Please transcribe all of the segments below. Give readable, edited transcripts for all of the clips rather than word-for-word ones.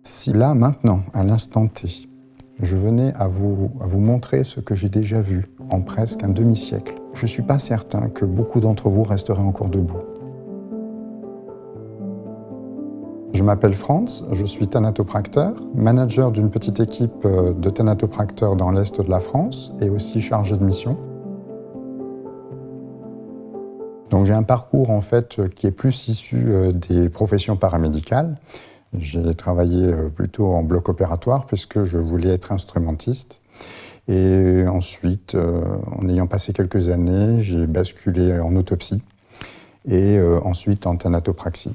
Si là, maintenant, à l'instant T, je venais à vous montrer ce que j'ai déjà vu en presque un demi-siècle, je ne suis pas certain que beaucoup d'entre vous resteraient encore debout. Je m'appelle Franz, je suis thanatopracteur, manager d'une petite équipe de thanatopracteurs dans l'Est de la France et aussi chargé de mission. Donc j'ai un parcours en fait qui est plus issu des professions paramédicales. J'ai travaillé plutôt en bloc opératoire puisque je voulais être instrumentiste. Et ensuite, en ayant passé quelques années, j'ai basculé en autopsie et ensuite en thanatopraxie.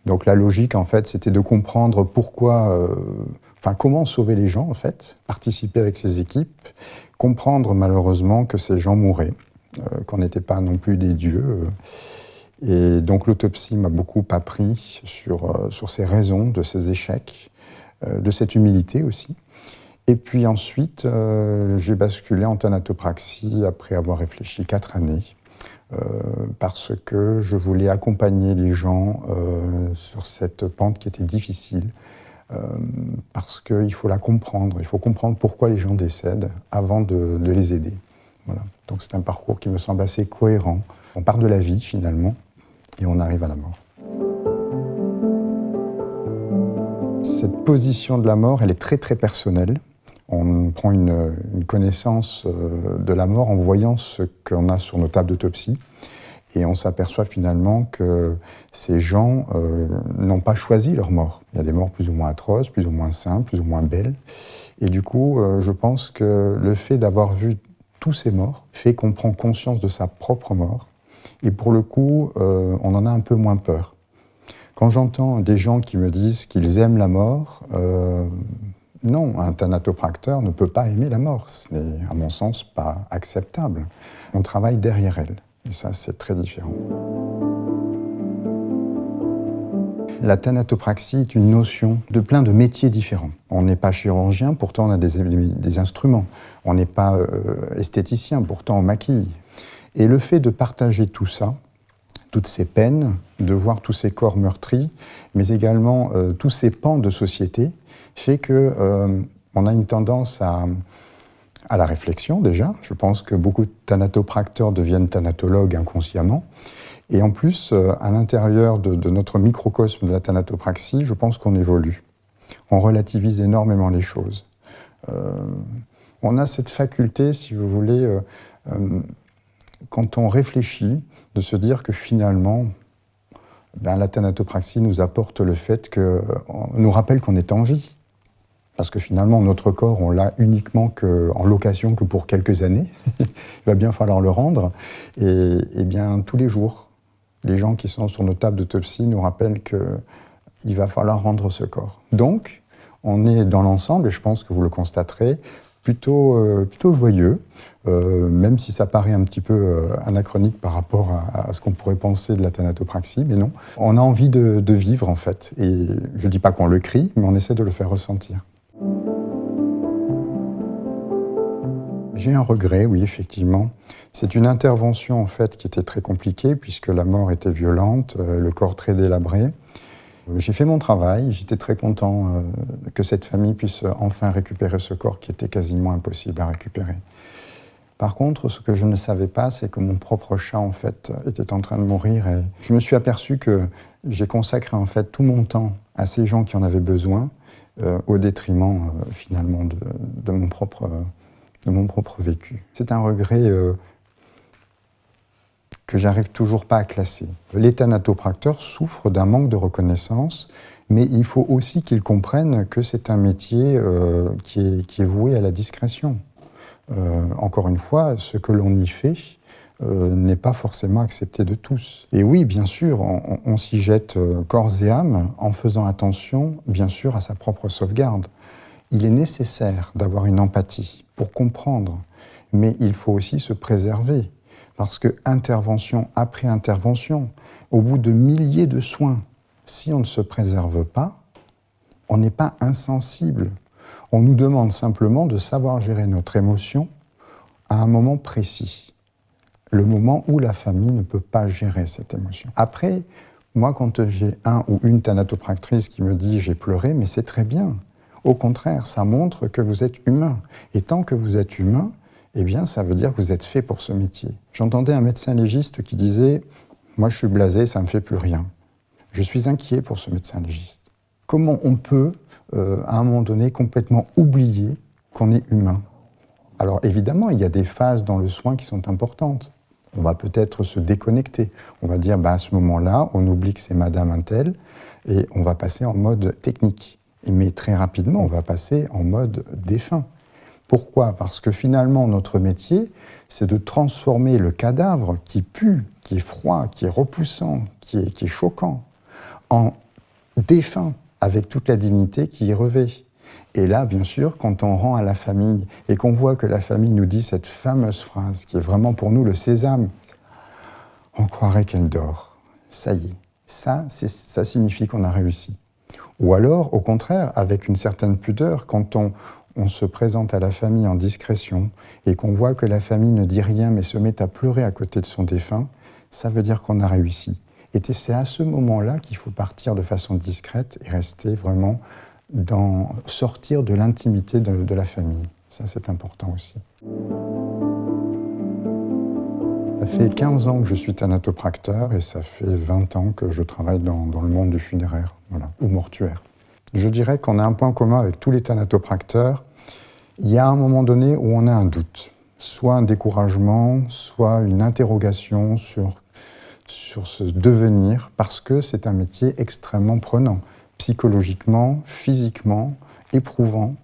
Donc la logique, en fait, c'était de comprendre pourquoi, comment sauver les gens, en fait, participer avec ces équipes, comprendre malheureusement que ces gens mouraient, qu'on n'était pas non plus des dieux. Et donc l'autopsie m'a beaucoup appris sur ces raisons de ces échecs, de cette humilité aussi. Et puis ensuite, j'ai basculé en thanatopraxie après avoir réfléchi 4 années. Parce que je voulais accompagner les gens sur cette pente qui était difficile, parce qu'il faut la comprendre, il faut comprendre pourquoi les gens décèdent avant de les aider. Voilà. Donc c'est un parcours qui me semble assez cohérent. On part de la vie finalement et on arrive à la mort. Cette position de la mort, elle est très très personnelle. On prend une connaissance de la mort en voyant ce qu'on a sur nos tables d'autopsie et on s'aperçoit finalement que ces gens n'ont pas choisi leur mort. Il y a des morts plus ou moins atroces, plus ou moins simples, plus ou moins belles. Et du coup, je pense que le fait d'avoir vu tous ces morts fait qu'on prend conscience de sa propre mort et pour le coup, on en a un peu moins peur. Quand j'entends des gens qui me disent qu'ils aiment la mort, non, un thanatopracteur ne peut pas aimer la mort. Ce n'est, à mon sens, pas acceptable. On travaille derrière elle. Et ça, c'est très différent. La thanatopraxie est une notion de plein de métiers différents. On n'est pas chirurgien, pourtant on a des instruments. On n'est pas esthéticien, pourtant on maquille. Et le fait de partager tout ça, toutes ces peines, de voir tous ces corps meurtris, mais également tous ces pans de société, fait qu'on a une tendance à la réflexion déjà. Je pense que beaucoup de thanatopracteurs deviennent thanatologues inconsciemment. Et en plus, à l'intérieur de notre microcosme de la thanatopraxie, je pense qu'on évolue. On relativise énormément les choses. On a cette faculté, si vous voulez, quand on réfléchit, de se dire que finalement, la thanatopraxie nous apporte le fait nous rappelle qu'on est en vie. Parce que finalement, notre corps, on l'a uniquement en location que pour quelques années. Il va bien falloir le rendre. Et bien, tous les jours, les gens qui sont sur nos tables d'autopsie nous rappellent qu'il va falloir rendre ce corps. Donc, on est dans l'ensemble, et je pense que vous le constaterez, plutôt joyeux, même si ça paraît un petit peu anachronique par rapport à ce qu'on pourrait penser de la thanatopraxie, mais non. On a envie de vivre, en fait. Et je ne dis pas qu'on le crie, mais on essaie de le faire ressentir. J'ai un regret, oui, effectivement. C'est une intervention, en fait, qui était très compliquée, puisque la mort était violente, le corps très délabré. J'ai fait mon travail, j'étais très content que cette famille puisse enfin récupérer ce corps qui était quasiment impossible à récupérer. Par contre, ce que je ne savais pas, c'est que mon propre chat, en fait, était en train de mourir. Et je me suis aperçu que j'ai consacré, en fait, tout mon temps à ces gens qui en avaient besoin, au détriment, finalement, de mon propre vécu. C'est un regret que j'arrive toujours pas à classer. Les thanatopracteurs souffrent d'un manque de reconnaissance, mais il faut aussi qu'ils comprennent que c'est un métier qui est voué à la discrétion. Encore une fois, ce que l'on y fait n'est pas forcément accepté de tous. Et oui, bien sûr, on s'y jette corps et âme en faisant attention, bien sûr, à sa propre sauvegarde. Il est nécessaire d'avoir une empathie pour comprendre, mais il faut aussi se préserver. Parce que intervention après intervention, au bout de milliers de soins, si on ne se préserve pas, on n'est pas insensible. On nous demande simplement de savoir gérer notre émotion à un moment précis. Le moment où la famille ne peut pas gérer cette émotion. Après, Moi, quand j'ai un ou une thanatopractrice qui me dit « j'ai pleuré », mais c'est très bien. Au contraire, ça montre que vous êtes humain. Et tant que vous êtes humain, eh bien, ça veut dire que vous êtes fait pour ce métier. J'entendais un médecin légiste qui disait « moi, je suis blasé, ça ne me fait plus rien ». Je suis inquiet pour ce médecin légiste. Comment on peut, à un moment donné, complètement oublier qu'on est humain? Alors évidemment, il y a des phases dans le soin qui sont importantes. On va peut-être se déconnecter. On va dire, à ce moment-là, on oublie que c'est madame un tel, et on va passer en mode technique. Mais très rapidement, on va passer en mode défunt. Pourquoi? Parce que finalement, notre métier, c'est de transformer le cadavre qui pue, qui est froid, qui est repoussant, qui est choquant, en défunt, avec toute la dignité qui y revêt. Et là, bien sûr, quand on rend à la famille et qu'on voit que la famille nous dit cette fameuse phrase, qui est vraiment pour nous le sésame, on croirait qu'elle dort. Ça y est, ça signifie qu'on a réussi. Ou alors, au contraire, avec une certaine pudeur, quand on se présente à la famille en discrétion et qu'on voit que la famille ne dit rien mais se met à pleurer à côté de son défunt, ça veut dire qu'on a réussi. Et c'est à ce moment-là qu'il faut partir de façon discrète et rester vraiment sortir de l'intimité de la famille. Ça, c'est important aussi. Ça fait 15 ans que je suis thanatopracteur et ça fait 20 ans que je travaille dans le monde du funéraire, voilà, ou mortuaire. Je dirais qu'on a un point commun avec tous les thanatopracteurs. Il y a un moment donné où on a un doute, soit un découragement, soit une interrogation sur ce devenir, parce que c'est un métier extrêmement prenant, psychologiquement, physiquement, éprouvant.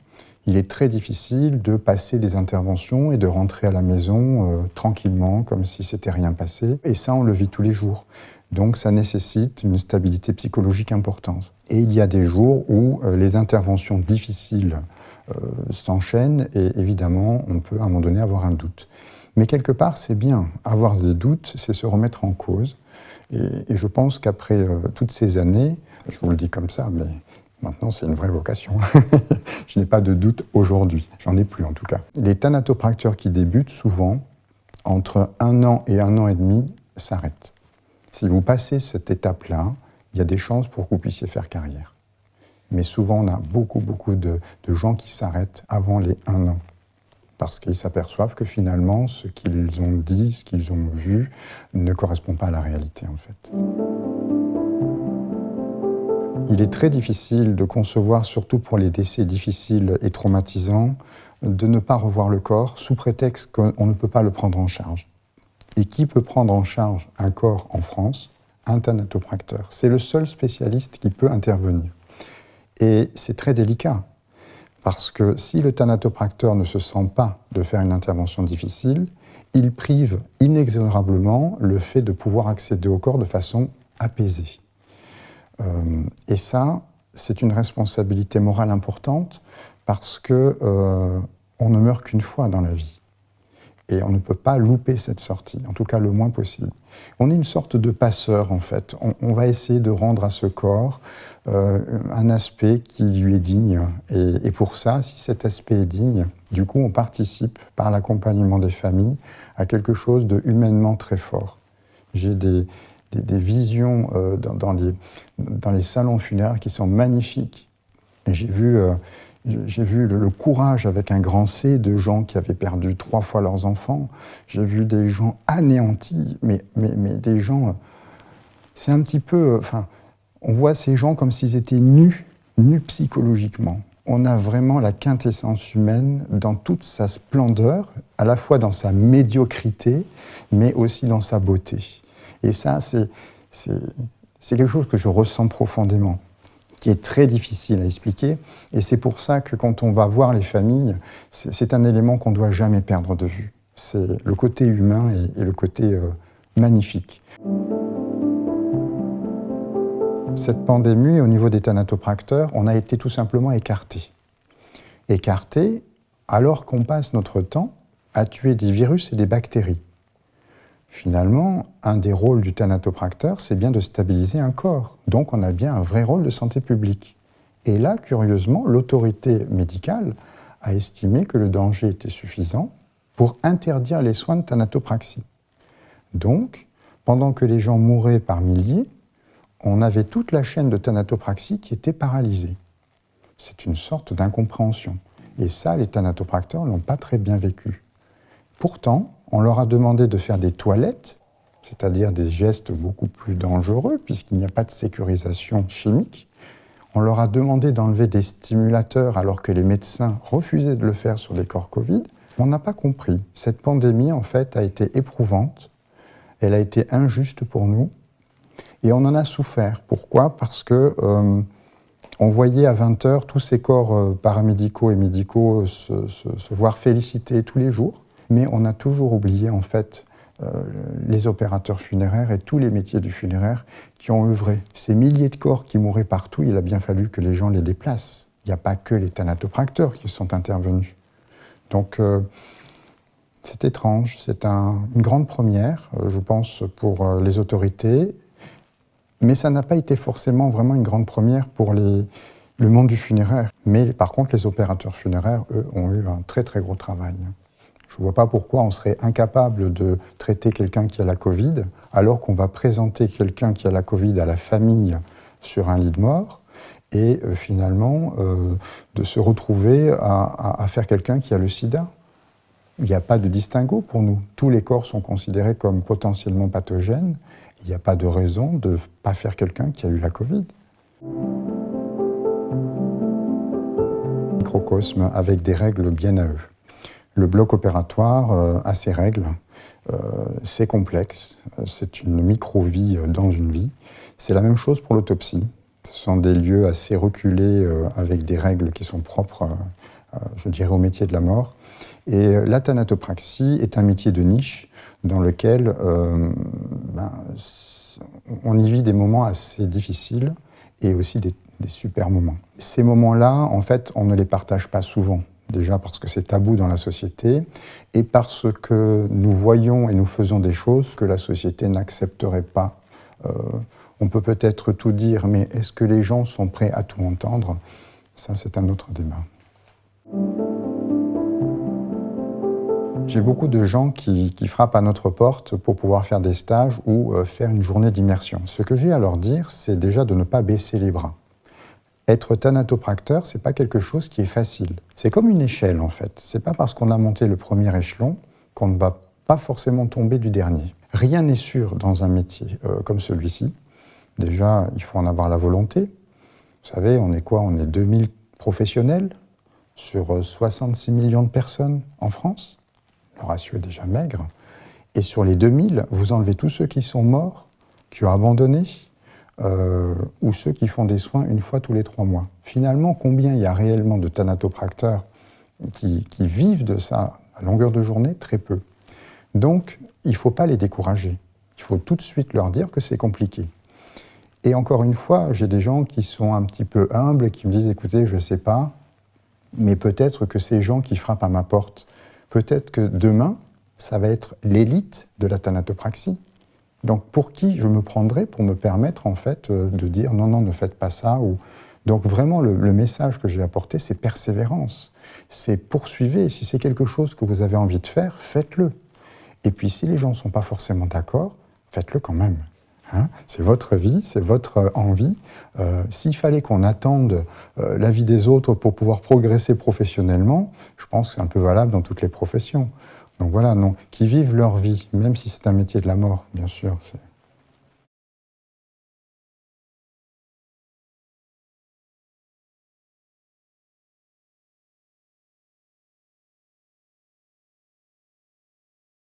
Il est très difficile de passer des interventions et de rentrer à la maison tranquillement, comme si c'était rien passé. Et ça, on le vit tous les jours. Donc ça nécessite une stabilité psychologique importante. Et il y a des jours où les interventions difficiles s'enchaînent et évidemment, on peut à un moment donné avoir un doute. Mais quelque part, c'est bien. Avoir des doutes, c'est se remettre en cause. Et je pense qu'après toutes ces années, je vous le dis comme ça, mais maintenant c'est une vraie vocation. Je n'ai pas de doute aujourd'hui. J'en ai plus en tout cas. Les thanatopracteurs qui débutent, souvent, entre 1 an et 1 an et demi, s'arrêtent. Si vous passez cette étape-là, il y a des chances pour que vous puissiez faire carrière. Mais souvent, on a beaucoup de gens qui s'arrêtent avant les 1 an. Parce qu'ils s'aperçoivent que finalement, ce qu'ils ont dit, ce qu'ils ont vu, ne correspond pas à la réalité, en fait. Il est très difficile de concevoir, surtout pour les décès difficiles et traumatisants, de ne pas revoir le corps sous prétexte qu'on ne peut pas le prendre en charge. Et qui peut prendre en charge un corps en France? Un thanatopracteur. C'est le seul spécialiste qui peut intervenir. Et c'est très délicat. Parce que si le thanatopracteur ne se sent pas de faire une intervention difficile, il prive inexorablement le fait de pouvoir accéder au corps de façon apaisée. Et ça, c'est une responsabilité morale importante parce que on ne meurt qu'une fois dans la vie. Et on ne peut pas louper cette sortie, en tout cas le moins possible. On est une sorte de passeur, en fait. On va essayer de rendre à ce corps un aspect qui lui est digne. Et pour ça, si cet aspect est digne, du coup, on participe, par l'accompagnement des familles, à quelque chose de humainement très fort. J'ai des visions dans les salons funéraires qui sont magnifiques. Et j'ai vu le courage avec un grand C de gens qui avaient perdu 3 fois leurs enfants. J'ai vu des gens anéantis, mais des gens... C'est un petit peu... on voit ces gens comme s'ils étaient nus psychologiquement. On a vraiment la quintessence humaine dans toute sa splendeur, à la fois dans sa médiocrité, mais aussi dans sa beauté. Et ça, c'est quelque chose que je ressens profondément, qui est très difficile à expliquer. Et c'est pour ça que quand on va voir les familles, c'est un élément qu'on ne doit jamais perdre de vue. C'est le côté humain et le côté magnifique. Cette pandémie, au niveau des thanatopracteurs, on a été tout simplement écartés. Écartés alors qu'on passe notre temps à tuer des virus et des bactéries. Finalement, un des rôles du thanatopracteur, c'est bien de stabiliser un corps. Donc on a bien un vrai rôle de santé publique. Et là, curieusement, l'autorité médicale a estimé que le danger était suffisant pour interdire les soins de thanatopraxie. Donc, pendant que les gens mouraient par milliers, on avait toute la chaîne de thanatopraxie qui était paralysée. C'est une sorte d'incompréhension. Et ça, les thanatopracteurs ne l'ont pas très bien vécu. Pourtant, on leur a demandé de faire des toilettes, c'est-à-dire des gestes beaucoup plus dangereux, puisqu'il n'y a pas de sécurisation chimique. On leur a demandé d'enlever des stimulateurs alors que les médecins refusaient de le faire sur les corps Covid. On n'a pas compris. Cette pandémie, en fait, a été éprouvante. Elle a été injuste pour nous. Et on en a souffert. Pourquoi ? Parce que on voyait à 20h tous ces corps paramédicaux et médicaux se voir félicités tous les jours. Mais on a toujours oublié, en fait, les opérateurs funéraires et tous les métiers du funéraire qui ont œuvré. Ces milliers de corps qui mouraient partout, il a bien fallu que les gens les déplacent. Il n'y a pas que les thanatopracteurs qui sont intervenus. Donc, c'est étrange. C'est une grande première, je pense, pour les autorités. Mais ça n'a pas été forcément vraiment une grande première pour le monde du funéraire. Mais par contre, les opérateurs funéraires, eux, ont eu un très très gros travail. Je ne vois pas pourquoi on serait incapable de traiter quelqu'un qui a la Covid, alors qu'on va présenter quelqu'un qui a la Covid à la famille sur un lit de mort, et finalement de se retrouver à faire quelqu'un qui a le sida. Il n'y a pas de distinguo pour nous. Tous les corps sont considérés comme potentiellement pathogènes. Il n'y a pas de raison de ne pas faire quelqu'un qui a eu la Covid. Microcosme avec des règles bien à eux. Le bloc opératoire a ses règles, c'est complexe, c'est une micro-vie dans une vie. C'est la même chose pour l'autopsie. Ce sont des lieux assez reculés avec des règles qui sont propres, je dirais, au métier de la mort. Et la thanatopraxie est un métier de niche dans lequel on y vit des moments assez difficiles et aussi des super moments. Ces moments-là, en fait, on ne les partage pas souvent. Déjà parce que c'est tabou dans la société et parce que nous voyons et nous faisons des choses que la société n'accepterait pas. On peut peut-être tout dire, mais est-ce que les gens sont prêts à tout entendre ? Ça, c'est un autre débat. J'ai beaucoup de gens qui frappent à notre porte pour pouvoir faire des stages ou faire une journée d'immersion. Ce que j'ai à leur dire, c'est déjà de ne pas baisser les bras. Être thanatopracteur, ce n'est pas quelque chose qui est facile. C'est comme une échelle, en fait. Ce n'est pas parce qu'on a monté le premier échelon qu'on ne va pas forcément tomber du dernier. Rien n'est sûr dans un métier comme celui-ci. Déjà, il faut en avoir la volonté. Vous savez, on est quoi ? On est 2000 professionnels sur 66 millions de personnes en France. Le ratio est déjà maigre. Et sur les 2000, vous enlevez tous ceux qui sont morts, qui ont abandonné, ou ceux qui font des soins une fois tous les 3 mois. Finalement, combien il y a réellement de thanatopracteurs qui vivent de ça à longueur de journée? Très peu. Donc, il ne faut pas les décourager. Il faut tout de suite leur dire que c'est compliqué. Et encore une fois, j'ai des gens qui sont un petit peu humbles et qui me disent « Écoutez, je ne sais pas, mais peut-être que ces gens qui frappent à ma porte, peut-être que demain, ça va être l'élite de la thanatopraxie. Donc, pour qui je me prendrais pour me permettre, en fait, de dire « Non, non, ne faites pas ça » ou... Donc, vraiment, le message que j'ai apporté, c'est persévérance. C'est poursuivez. Si c'est quelque chose que vous avez envie de faire, faites-le. Et puis, si les gens ne sont pas forcément d'accord, faites-le quand même. Hein, c'est votre vie, c'est votre envie. S'il fallait qu'on attende l'avis des autres pour pouvoir progresser professionnellement, je pense que c'est un peu valable dans toutes les professions. Donc voilà, non, qui vivent leur vie, même si c'est un métier de la mort, bien sûr.